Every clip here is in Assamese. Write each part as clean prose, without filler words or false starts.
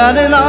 রে না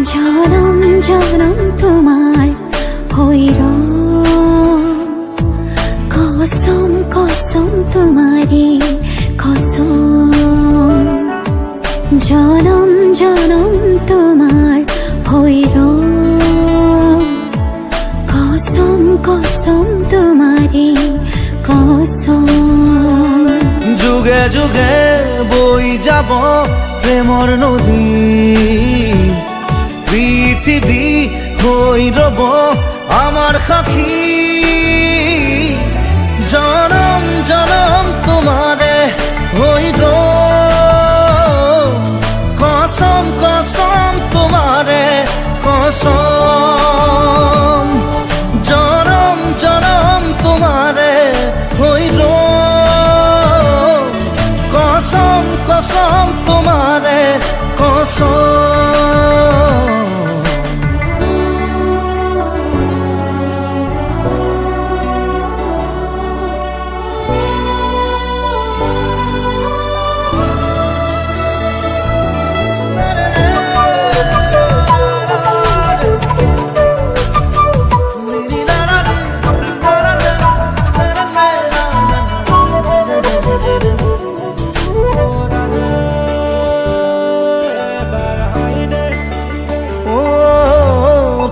জনম জনম তোমার হইর কসম কসম তোমারে কসম জনম জনম তোমার হইর কসম কসম তোমারে কসম যুগে যুগে বই যাব প্রেমর নদী পৃথিবী হই রব আমার সাক্ষী জনম জনম তোমারে হইর কসম কসম তোমারে কসম জনম জনম তোমারে হইর কসম কসম তোমারে কসম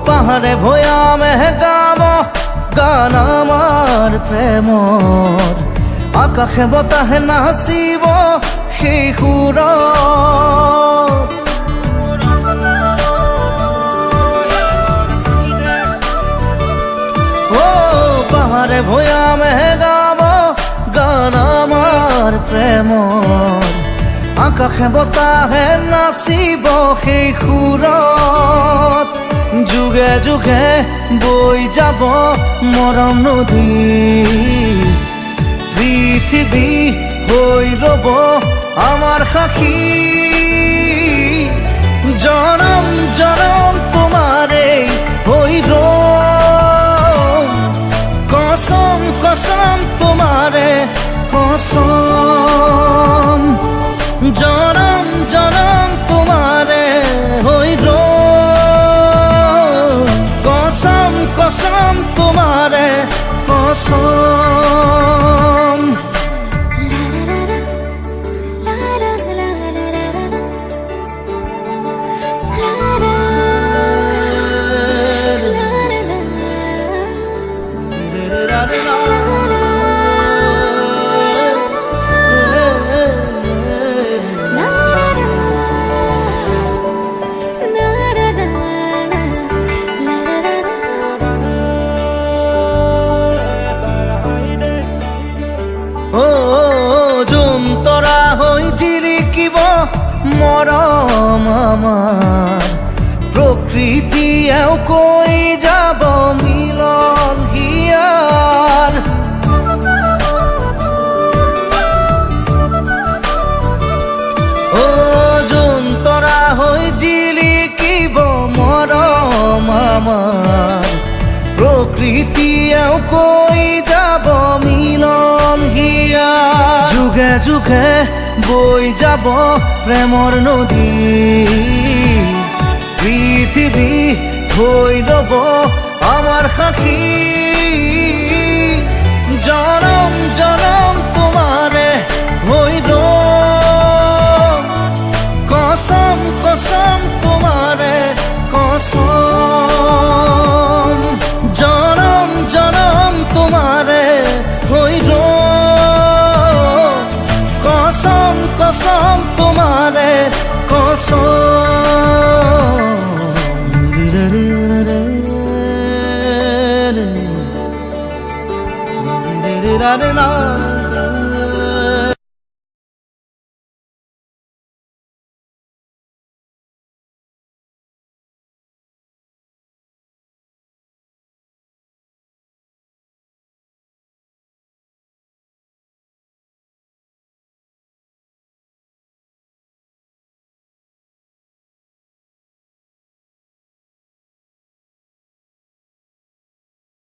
পাহাড়ে ভয়ামে গাব গান আমার প্রেমর আকাশে বতাহে নাচিব সেই সুৰত পাহাড়ে ভয়ামে গাব গান আমাৰ প্ৰেমৰ আকাশে বতাহে নাচিব সেই সুৰত যুগে যুগে বই যাব মৰম নদী পৃথিৱী হৈ ৰব আমাৰ সাক্ষী জনম জনম তোমাৰে হৈ ৰম কসম কসম তোমাৰে কসম জনম জনম তোমাৰে হৈ ৰম কসম তোমাৰে কসম তৰা হৈ জিলিকিব মৰম আমাৰ প্ৰকৃতিয়েও কৈ যাব মিলন হিয়াৰ যোন তৰা হৈ জিলিকিব মৰম আমাৰ প্ৰকৃতিয়েও কৈ যাব মিলন হিয়া যুগে যুগে বই যাব প্ৰেমৰ নদী পৃথিৱী হৈ ৰব আমাৰ সাক্ষী জনম জনম তোমাৰে হৈ ৰম কসম কসম তোমাৰে কসম জনম জনম তোমাৰে হৈ ৰম কসম কসম তোমাৰে কসম আৰ না